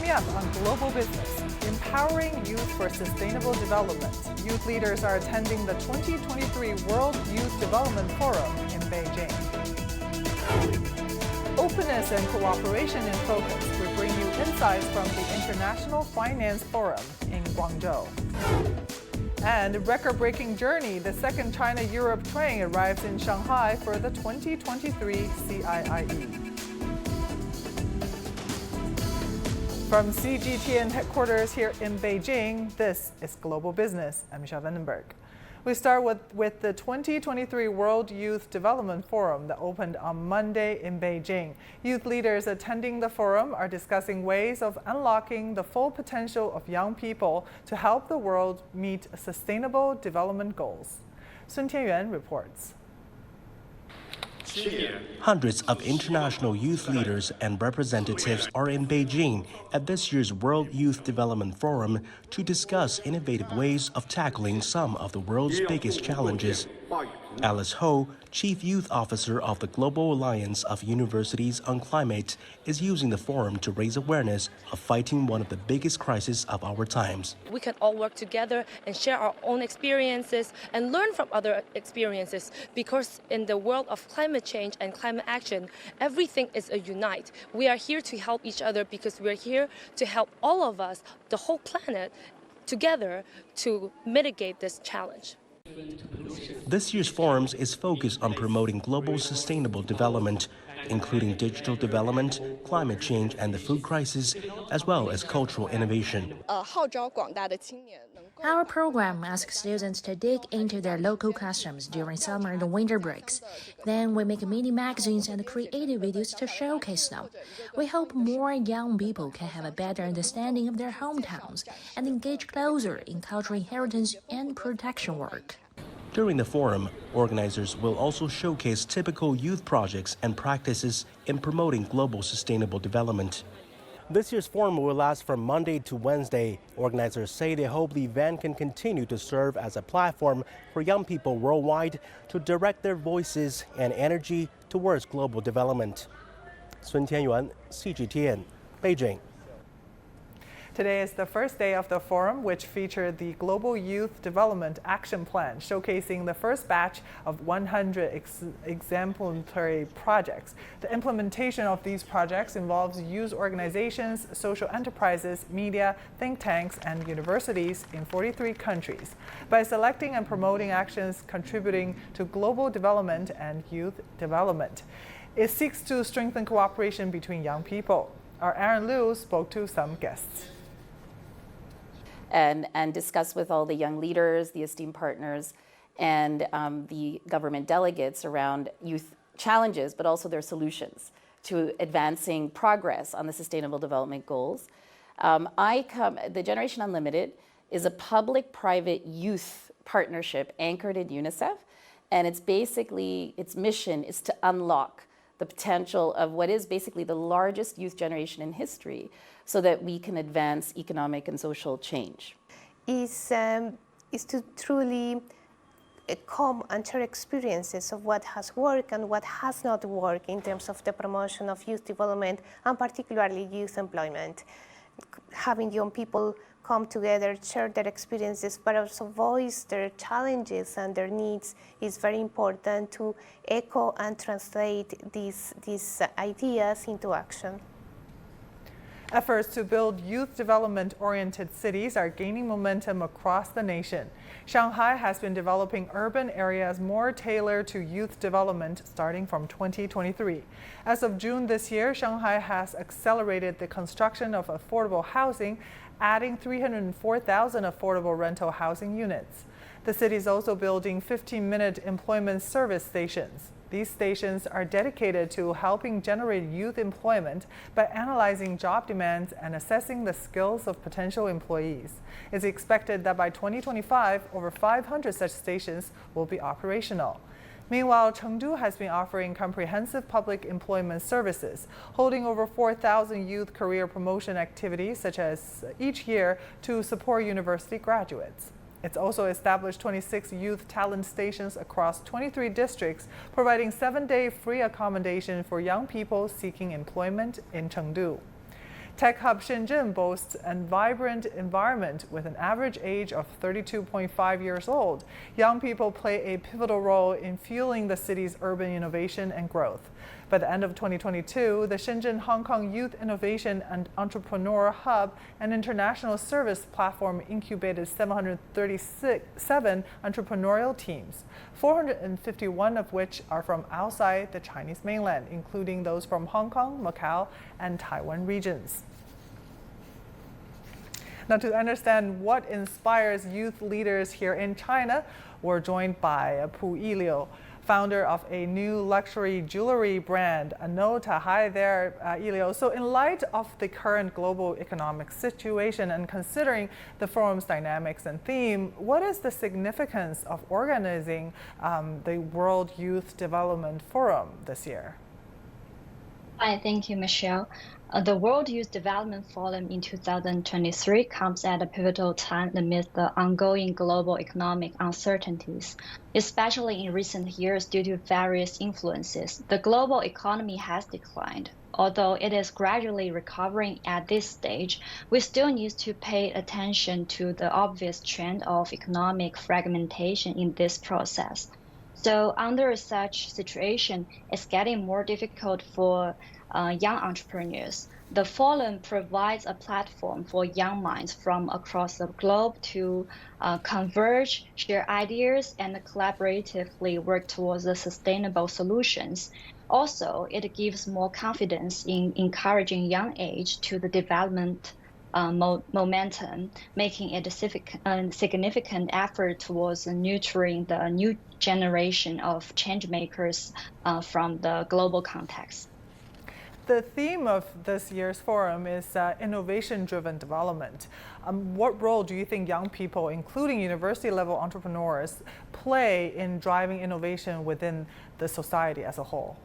Coming up on Global Business, empowering youth for sustainable development. Youth leaders are attending the 2023 World Youth Development Forum in Beijing. Openness and cooperation in focus. We bring you insights from the International Finance Forum in Guangzhou. And record-breaking journey, the second China-Europe train arrives in Shanghai for the 2023 CIIE. From CGTN headquarters here in Beijing, this is Global Business. I'm Michelle Vandenberg. We start with the 2023 World Youth Development Forum that opened on Monday in Beijing. Youth leaders attending the forum are discussing ways of unlocking the full potential of young people to help the world meet sustainable development goals. Sun Tianyuan reports. Hundreds of international youth leaders and representatives are in Beijing at this year's World Youth Development Forum to discuss innovative ways of tackling some of the world's biggest challenges. Alice Ho, Chief Youth Officer of the Global Alliance of Universities on Climate, is using the forum to raise awareness of fighting one of the biggest crises of our times. We can all work together and share our own experiences and learn from other experiences, because in the world of climate change and climate action, everything is a unite. We are here to help each other because we're here to help all of us, the whole planet, together to mitigate this challenge. This year's forums is focused on promoting global sustainable development, including digital development, climate change and the food crisis, as well as cultural innovation. Our program asks students to dig into their local customs during summer and winter breaks. Then we make mini magazines and creative videos to showcase them. We hope more young people can have a better understanding of their hometowns and engage closer in cultural inheritance and protection work. During the forum, organizers will also showcase typical youth projects and practices in promoting global sustainable development. This year's forum will last from Monday to Wednesday. Organizers say they hope the event can continue to serve as a platform for young people worldwide to direct their voices and energy towards global development. Sun Tianyuan, CGTN, Beijing. Today is the first day of the forum, which featured the Global Youth Development Action Plan, showcasing the first batch of 100 exemplary projects. The implementation of these projects involves youth organizations, social enterprises, media, think tanks, and universities in 43 countries. By selecting and promoting actions contributing to global development and youth development, it seeks to strengthen cooperation between young people. Our Aaron Liu spoke to some guests. And discuss with all the young leaders, the esteemed partners, and the government delegates around youth challenges, but also their solutions to advancing progress on the Sustainable Development Goals. The Generation Unlimited is a public-private youth partnership anchored in UNICEF, and its mission is to unlock the potential of what is basically the largest youth generation in history, so that we can advance economic and social change. Is to truly come and share experiences of what has worked and what has not worked in terms of the promotion of youth development and particularly youth employment. Having young people come together, share their experiences, but also voice their challenges and their needs is very important to echo and translate these ideas into action. Efforts to build youth development-oriented cities are gaining momentum across the nation. Shanghai has been developing urban areas more tailored to youth development starting from 2023. As of June this year, Shanghai has accelerated the construction of affordable housing, adding 304,000 affordable rental housing units. The city is also building 15-minute employment service stations. These stations are dedicated to helping generate youth employment by analyzing job demands and assessing the skills of potential employees. It's expected that by 2025, over 500 such stations will be operational. Meanwhile, Chengdu has been offering comprehensive public employment services, holding over 4,000 youth career promotion activities such as each year to support university graduates. It's also established 26 youth talent stations across 23 districts, providing 7-day free accommodation for young people seeking employment in Chengdu. Tech Hub Shenzhen boasts a vibrant environment with an average age of 32.5 years old. Young people play a pivotal role in fueling the city's urban innovation and growth. By the end of 2022, the Shenzhen Hong Kong Youth Innovation and Entrepreneur Hub, an international service platform, incubated 737 entrepreneurial teams, 451 of which are from outside the Chinese mainland, including those from Hong Kong, Macau, and Taiwan regions. Now, to understand what inspires youth leaders here in China, we're joined by Pu Yiliu, founder of a new luxury jewelry brand, Anota. Hi there, Yiliu. So in light of the current global economic situation and considering the forum's dynamics and theme, what is the significance of organizing the World Youth Development Forum this year? Hi, thank you, Michelle. The World Youth Development Forum in 2023 comes at a pivotal time amidst the ongoing global economic uncertainties, especially in recent years due to various influences. The global economy has declined. Although it is gradually recovering at this stage, we still need to pay attention to the obvious trend of economic fragmentation in this process. So under such situation, it's getting more difficult for young entrepreneurs. The forum provides a platform for young minds from across the globe to converge, share ideas, and collaboratively work towards the sustainable solutions. Also, it gives more confidence in encouraging young age to the development momentum, making it a significant effort towards nurturing the new generation of change makers from the global context. The theme of this year's forum is innovation-driven development. What role do you think young people, including university-level entrepreneurs, play in driving innovation within the society as a whole?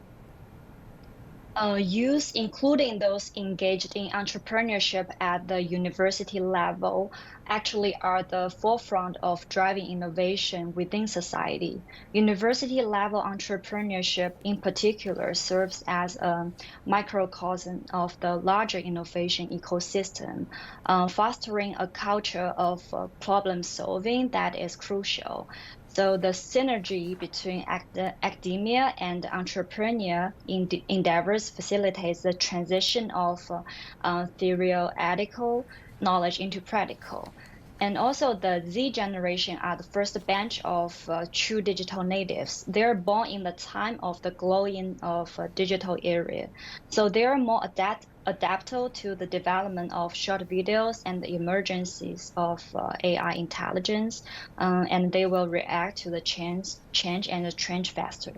Youth, including those engaged in entrepreneurship at the university level, actually are the forefront of driving innovation within society. University-level entrepreneurship in particular serves as a microcosm of the larger innovation ecosystem, fostering a culture of problem solving that is crucial. So the synergy between academia and entrepreneur endeavors facilitates the transition of theoretical knowledge into practical. And also the Z generation are the first batch of true digital natives. They're born in the time of the glowing of digital era. So they are more adaptable to the development of short videos and the emergencies of AI intelligence, and they will react to the change and the trend faster.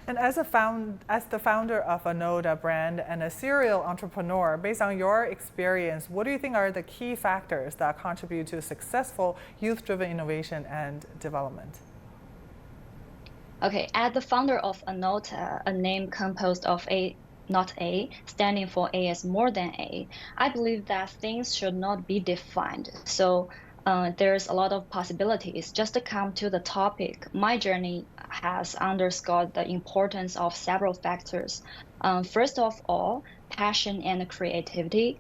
And as the founder of Anota brand and a serial entrepreneur, based on your experience, what do you think are the key factors that contribute to successful youth-driven innovation and development? Okay, as the founder of Anota, a name composed of not A, standing for A as more than A, I believe that things should not be defined. So there's a lot of possibilities. Just to come to the topic, my journey has underscored the importance of several factors. First of all, passion and creativity.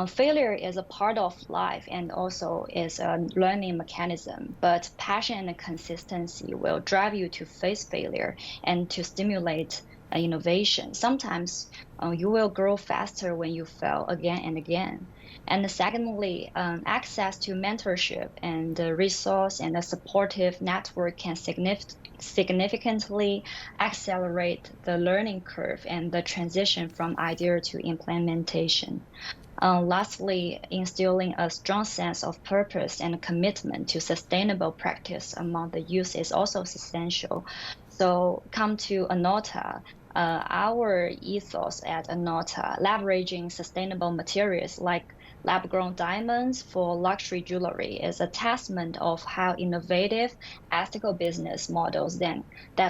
Failure is a part of life and also is a learning mechanism, but passion and consistency will drive you to face failure and to stimulate innovation. Sometimes you will grow faster when you fail again and again. And secondly, access to mentorship and resource and a supportive network can significantly accelerate the learning curve and the transition from idea to implementation. Lastly, instilling a strong sense of purpose and commitment to sustainable practice among the youth is also essential. So come to Anota. Our ethos at Anota, leveraging sustainable materials like lab-grown diamonds for luxury jewelry, is a testament of how innovative, ethical business models that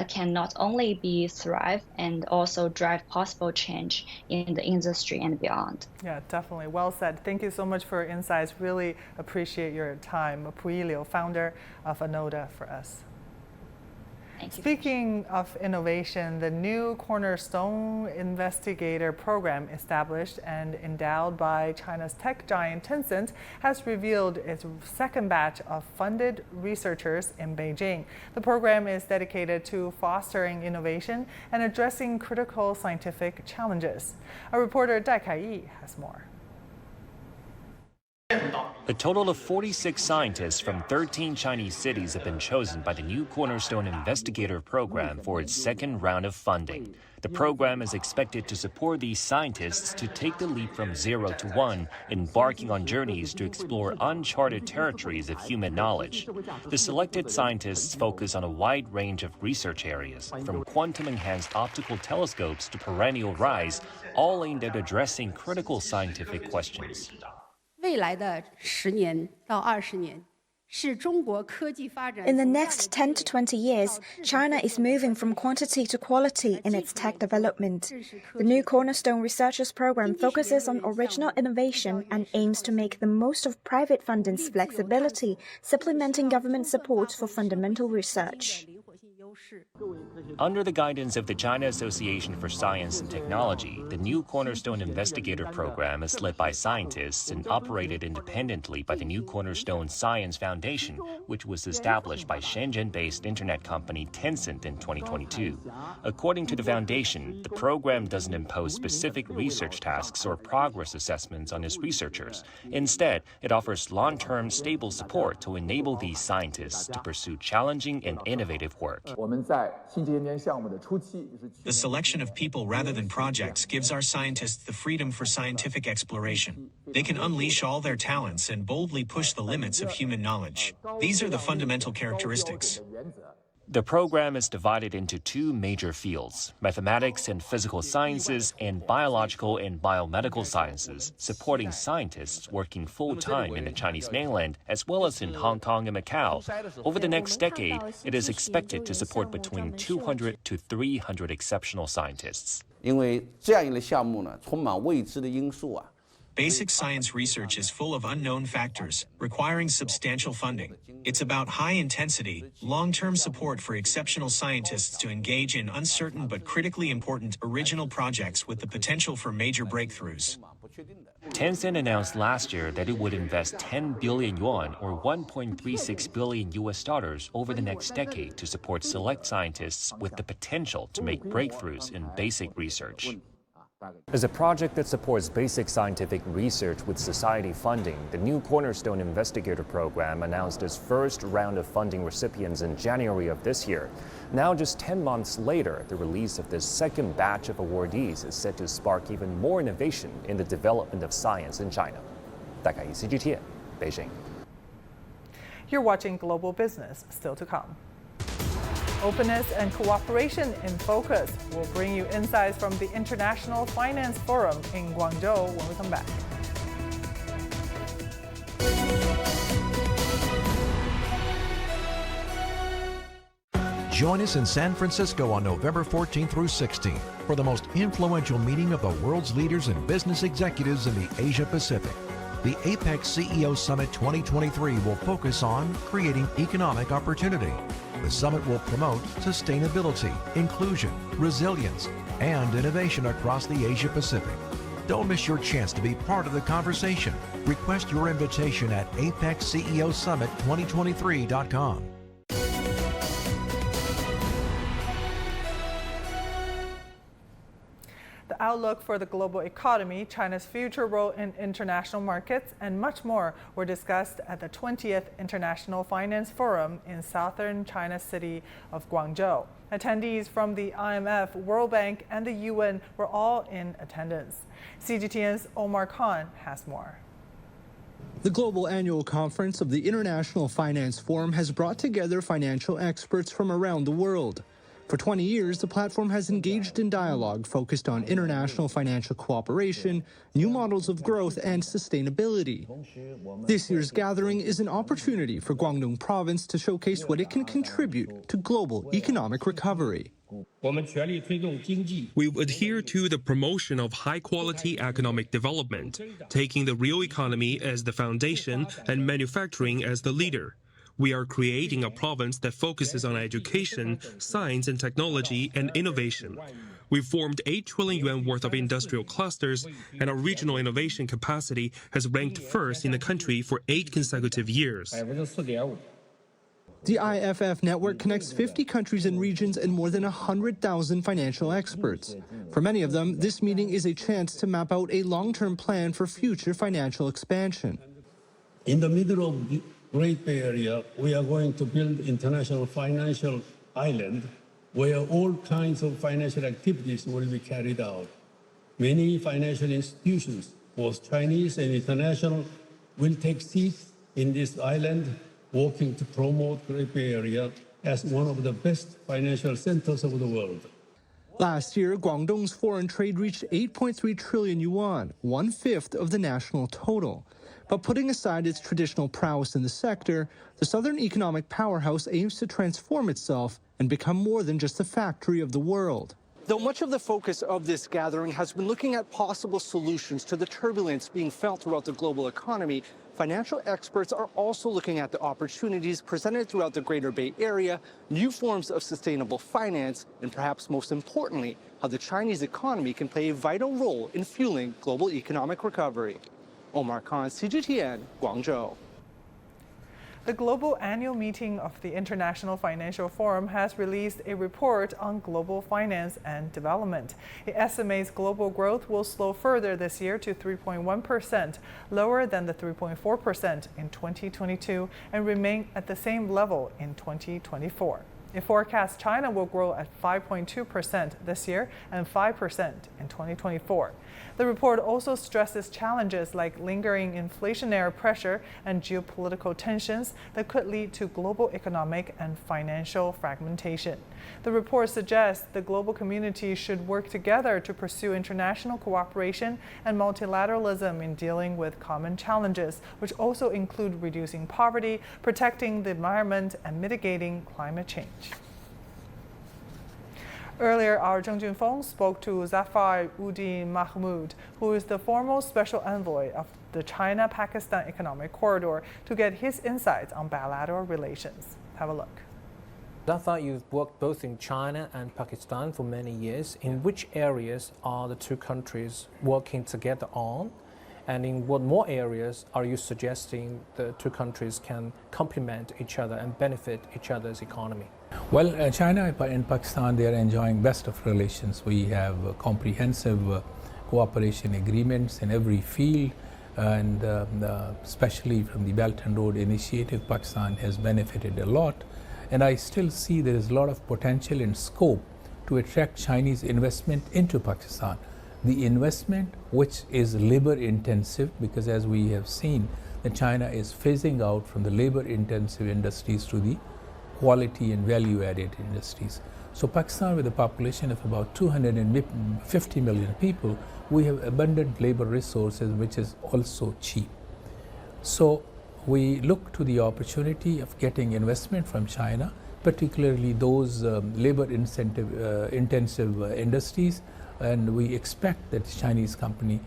can not only be thrive and also drive possible change in the industry and beyond. Yeah, definitely. Well said. Thank you so much for your insights. Really appreciate your time. Pu Yiliu, founder of Anota, for us. Speaking of innovation, the new Cornerstone Investigator Program, established and endowed by China's tech giant Tencent, has revealed its second batch of funded researchers in Beijing. The program is dedicated to fostering innovation and addressing critical scientific challenges. Our reporter Dai Kai-yi has more. A total of 46 scientists from 13 Chinese cities have been chosen by the new Cornerstone Investigator Program for its second round of funding. The program is expected to support these scientists to take the leap from 0 to 1, embarking on journeys to explore uncharted territories of human knowledge. The selected scientists focus on a wide range of research areas, from quantum-enhanced optical telescopes to perennial rise, all aimed at addressing critical scientific questions. 未来的10年到20年 In the next 10 to 20 years, China is moving from quantity to quality in its tech development. The new Cornerstone Researchers Program focuses on original innovation and aims to make the most of private funding's flexibility, supplementing government support for fundamental research. Under the guidance of the China Association for Science and Technology, the new Cornerstone Investigator Program is led by scientists and operated independently by the new Cornerstone Science Foundation, which was established by Shenzhen-based internet company Tencent in 2022. According to the foundation, the program doesn't impose specific research tasks or progress assessments on its researchers. Instead, it offers long-term, stable support to enable these scientists to pursue challenging and innovative work. The selection of people rather than projects gives our scientists the freedom for scientific exploration. They can unleash all their talents and boldly push the limits of human knowledge. These are the fundamental characteristics. The program is divided into two major fields, mathematics and physical sciences and biological and biomedical sciences, supporting scientists working full-time in the Chinese mainland as well as in Hong Kong and Macau. Over the next decade, it is expected to support between 200 to 300 exceptional scientists. 因为这样一类项目呢，充满未知的因素啊。 Basic science research is full of unknown factors, requiring substantial funding. It's about high-intensity, long-term support for exceptional scientists to engage in uncertain but critically important original projects with the potential for major breakthroughs. Tencent announced last year that it would invest 10 billion yuan or $1.36 billion over the next decade to support select scientists with the potential to make breakthroughs in basic research. As a project that supports basic scientific research with society funding, the new Cornerstone Investigator Program announced its first round of funding recipients in January of this year. Now, just 10 months later, the release of this second batch of awardees is set to spark even more innovation in the development of science in China. 大概CGTN, Beijing. You're watching Global Business, still to come. Openness and cooperation in focus. We'll bring you insights from the International Finance Forum in Guangzhou when we come back. Join us in San Francisco on November 14th through 16th for the most influential meeting of the world's leaders and business executives in the Asia Pacific. The APEC CEO Summit 2023 will focus on creating economic opportunity. The summit will promote sustainability, inclusion, resilience, and innovation across the Asia Pacific. Don't miss your chance to be part of the conversation. Request your invitation at apecceosummit2023.com. The outlook for the global economy, China's future role in international markets, and much more were discussed at the 20th International Finance Forum in southern China's city of Guangzhou. Attendees from the IMF, World Bank, and the UN were all in attendance. CGTN's Omar Khan has more. The global annual conference of the International Finance Forum has brought together financial experts from around the world. For 20 years, the platform has engaged in dialogue focused on international financial cooperation, new models of growth, and sustainability. This year's gathering is an opportunity for Guangdong Province to showcase what it can contribute to global economic recovery. We adhere to the promotion of high-quality economic development, taking the real economy as the foundation and manufacturing as the leader. We are creating a province that focuses on education, science and technology, and innovation. We've formed 8 trillion yuan worth of industrial clusters, and our regional innovation capacity has ranked first in the country for 8 consecutive years. The IFF network connects 50 countries and regions and more than 100,000 financial experts. For many of them, this meeting is a chance to map out a long-term plan for future financial expansion. In the middle of the Great Bay Area, we are going to build international financial island where all kinds of financial activities will be carried out. Many financial institutions, both Chinese and international, will take seats in this island, working to promote Great Bay Area as one of the best financial centers of the world. Last year, Guangdong's foreign trade reached 8.3 trillion yuan, 1/5 of the national total. But putting aside its traditional prowess in the sector, the Southern economic powerhouse aims to transform itself and become more than just a factory of the world. Though much of the focus of this gathering has been looking at possible solutions to the turbulence being felt throughout the global economy, financial experts are also looking at the opportunities presented throughout the Greater Bay Area, new forms of sustainable finance, and perhaps most importantly, how the Chinese economy can play a vital role in fueling global economic recovery. Omar Khan, CGTN, Guangzhou. The global annual meeting of the International Financial Forum has released a report on global finance and development. It estimates global growth will slow further this year to 3.1%, lower than the 3.4% in 2022, and remain at the same level in 2024. It forecasts China will grow at 5.2% this year and 5% in 2024. The report also stresses challenges like lingering inflationary pressure and geopolitical tensions that could lead to global economic and financial fragmentation. The report suggests the global community should work together to pursue international cooperation and multilateralism in dealing with common challenges, which also include reducing poverty, protecting the environment, and mitigating climate change. Earlier, our Zheng Junfeng spoke to Zafar Uddin Mahmoud, who is the former special envoy of the China-Pakistan Economic Corridor, to get his insights on bilateral relations. Have a look. Zafar, you've worked both in China and Pakistan for many years. In which areas are the two countries working together on? And in what more areas are you suggesting the two countries can complement each other and benefit each other's economy? Well, China and Pakistan, they are enjoying best of relations. We have comprehensive cooperation agreements in every field, and especially from the Belt and Road Initiative, Pakistan has benefited a lot. And I still see there is a lot of potential and scope to attract Chinese investment into Pakistan. The investment, which is labor intensive, because as we have seen, that China is phasing out from the labor intensive industries to the quality and value added industries. So Pakistan, with a population of about 250 million people, we have abundant labor resources, which is also cheap. So we look to the opportunity of getting investment from China, particularly those labor intensive industries, and we expect that the Chinese company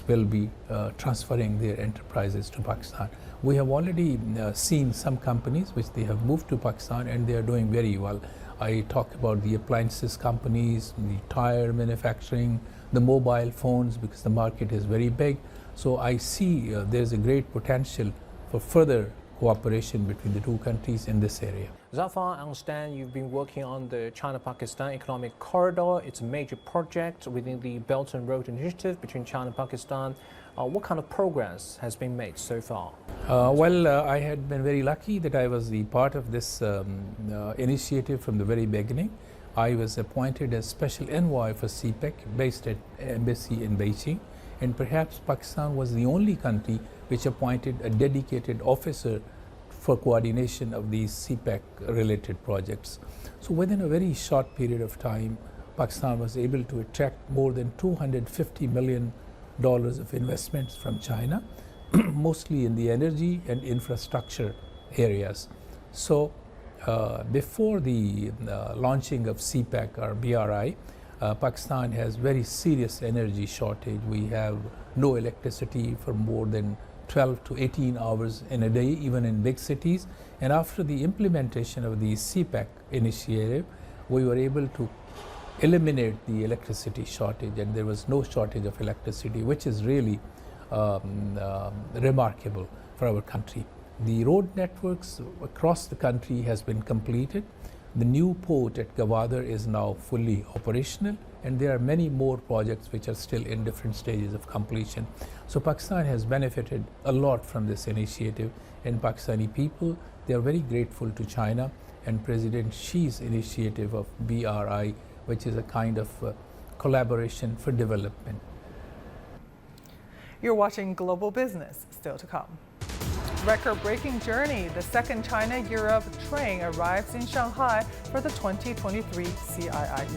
will be transferring their enterprises to Pakistan. We have already seen some companies which they have moved to Pakistan, and they are doing very well. I talk about the appliances companies, the tire manufacturing, the mobile phones, because the market is very big. So I see there's a great potential for further cooperation between the two countries in this area. Zafar, I understand you've been working on the China-Pakistan Economic Corridor. It's a major project within the Belt and Road Initiative between China and Pakistan. What kind of progress has been made so far? I had been very lucky that I was the part of this initiative from the very beginning. I was appointed as special envoy for CPEC based at embassy in Beijing, and perhaps Pakistan was the only country which appointed a dedicated officer for coordination of these CPEC related projects. So within a very short period of time, Pakistan was able to attract more than $250 million of investments from China, mostly in the energy and infrastructure areas. So before the launching of CPEC or BRI, Pakistan has very serious energy shortage. We have no electricity for more than 12 to 18 hours in a day, even in big cities. And after the implementation of the CPEC initiative, we were able to eliminate the electricity shortage, and there was no shortage of electricity, which is really remarkable for our country. The road networks across the country has been completed. The new port at Gwadar is now fully operational, and there are many more projects which are still in different stages of completion. So Pakistan has benefited a lot from this initiative, and Pakistani people, they are very grateful to China and President Xi's initiative of BRI, which is a kind of collaboration for development. You're watching Global Business, still to come. Record-breaking journey, the second China-Europe train arrives in Shanghai for the 2023 CIIE.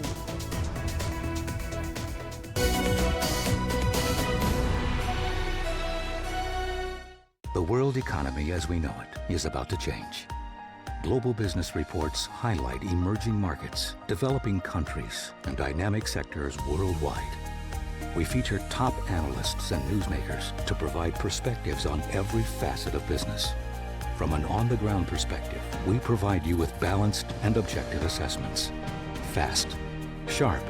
The world economy as we know it is about to change. Global business reports highlight emerging markets, developing countries, and dynamic sectors worldwide. We feature top analysts and newsmakers to provide perspectives on every facet of business. From an on-the-ground perspective, we provide you with balanced and objective assessments. Fast, sharp,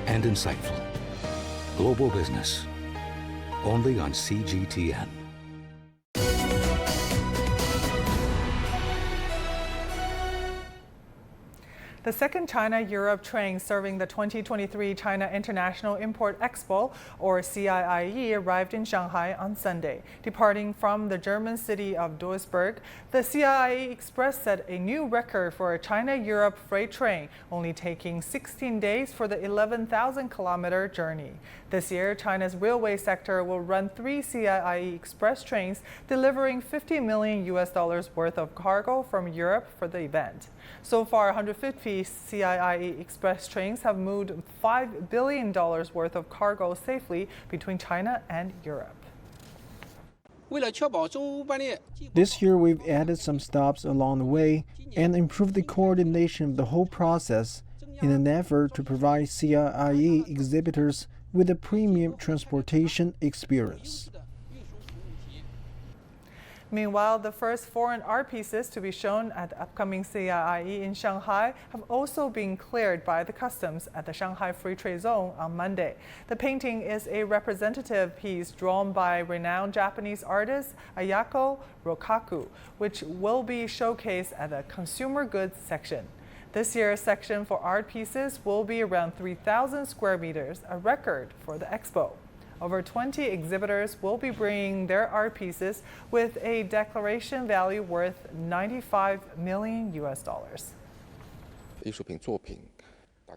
and insightful. Global Business, only on CGTN. The second China-Europe train serving the 2023 China International Import Expo, or CIIE, arrived in Shanghai on Sunday. Departing from the German city of Duisburg, the CIIE Express set a new record for a China-Europe freight train, only taking 16 days for the 11,000-kilometer journey. This year, China's railway sector will run 3 CIIE Express trains, delivering $50 million worth of cargo from Europe for the event. So far, 150 CIIE Express trains have moved $5 billion worth of cargo safely between China and Europe. This year, we've added some stops along the way and improved the coordination of the whole process in an effort to provide CIIE exhibitors with a premium transportation experience. Meanwhile, the first foreign art pieces to be shown at the upcoming CIIE in Shanghai have also been cleared by the customs at the Shanghai Free Trade Zone on Monday. The painting is a representative piece drawn by renowned Japanese artist Ayako Rokaku, which will be showcased at the consumer goods section. This year's section for art pieces will be around 3,000 square meters, a record for the expo. Over 20 exhibitors will be bringing their art pieces with a declaration value worth $95 million.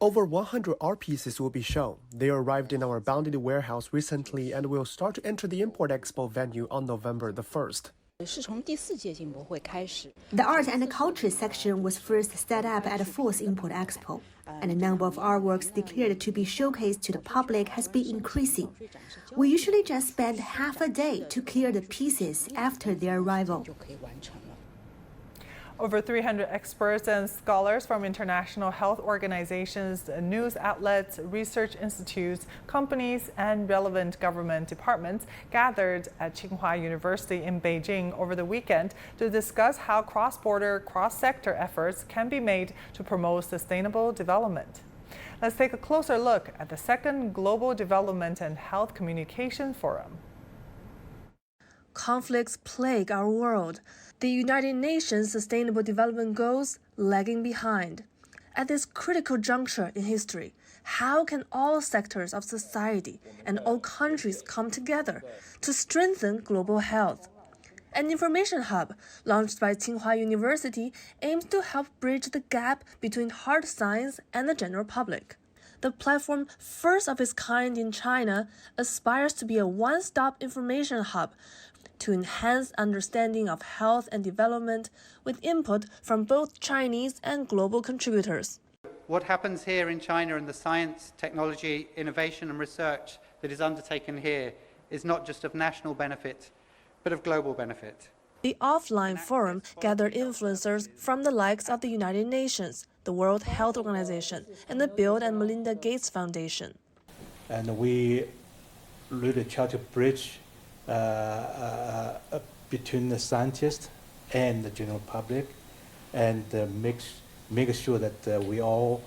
Over 100 art pieces will be shown. They arrived in our bounded warehouse recently and will start to enter the Import Expo venue on November the 1st. The Art and Culture section was first set up at the 4th Import Expo, and the number of artworks declared to be showcased to the public has been increasing. We usually just spend half a day to clear the pieces after their arrival. Over 300 experts and scholars from international health organizations, news outlets, research institutes, companies, and relevant government departments gathered at Tsinghua University in Beijing over the weekend to discuss how cross-border, cross-sector efforts can be made to promote sustainable development. Let's take a closer look at the second Global Development and Health Communication Forum. Conflicts plague our world. The United Nations Sustainable Development Goals lagging behind. At this critical juncture in history, how can all sectors of society and all countries come together to strengthen global health? An information hub launched by Tsinghua University aims to help bridge the gap between hard science and the general public. The platform, first of its kind in China, aspires to be a one-stop information hub to enhance understanding of health and development with input from both Chinese and global contributors. What happens here in China and the science, technology, innovation and research that is undertaken here is not just of national benefit, but of global benefit. The offline forum gathered influencers from the likes of the United Nations, the World Health Organization, and the Bill and Melinda Gates Foundation. And we really try to bridge between the scientists and the general public, and make sure that we all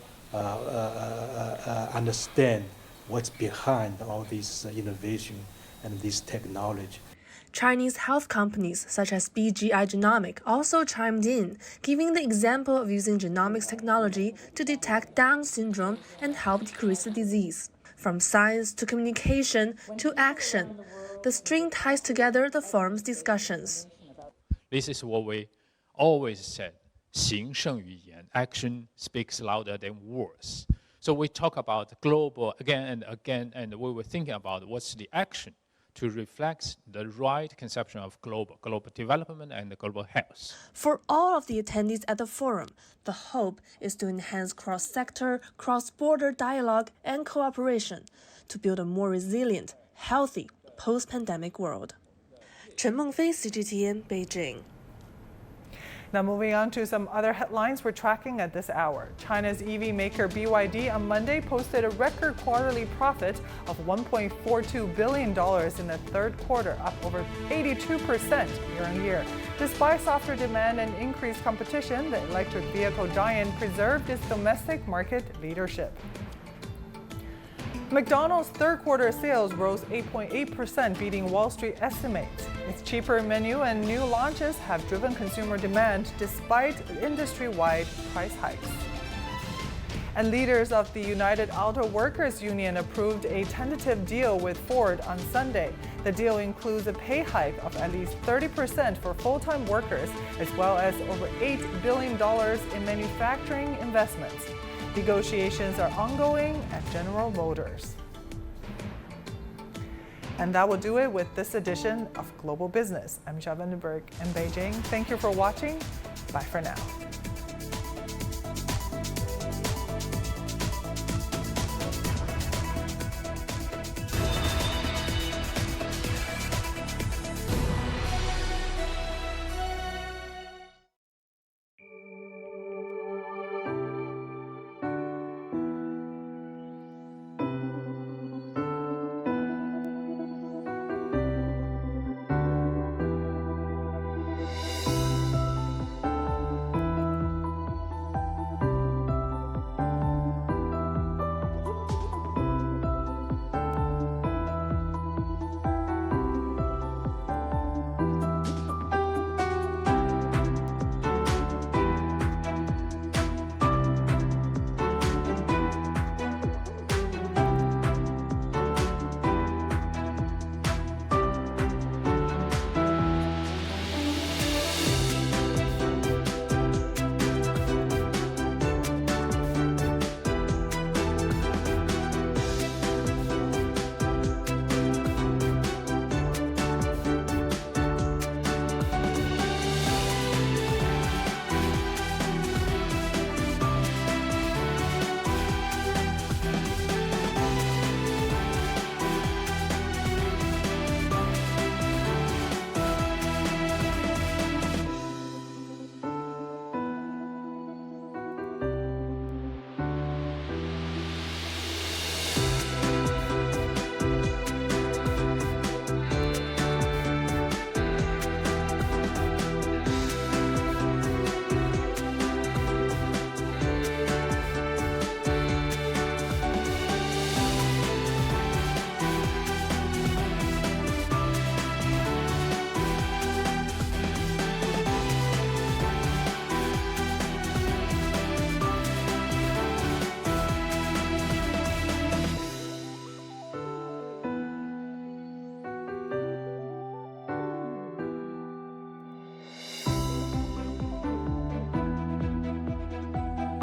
understand what's behind all these innovation and this technology. Chinese health companies such as BGI Genomic also chimed in, giving the example of using genomics technology to detect Down syndrome and help decrease the disease. From science to communication to action, the string ties together the forum's discussions. This is what we always said, 行胜于言, action speaks louder than words. So we talk about global again and again, and we were thinking about what's the action to reflect the right conception of global development and global health. For all of the attendees at the forum, the hope is to enhance cross-sector, cross-border dialogue and cooperation to build a more resilient, healthy, post-pandemic world. Chen Mengfei, CGTN, Beijing. Now moving on to some other headlines we're tracking at this hour. China's EV maker BYD on Monday posted a record quarterly profit of $1.42 billion in the third quarter, up over 82% year-on-year. Despite softer demand and increased competition, the electric vehicle giant preserved its domestic market leadership. McDonald's third quarter sales rose 8.8%, beating Wall Street estimates. Its cheaper menu and new launches have driven consumer demand despite industry-wide price hikes. And leaders of the United Auto Workers Union approved a tentative deal with Ford on Sunday. The deal includes a pay hike of at least 30% for full-time workers, as well as over $8 billion in manufacturing investments. Negotiations are ongoing at General Motors. And that will do it with this edition of Global Business. I'm Xia Vandenberg in Beijing. Thank you for watching. Bye for now.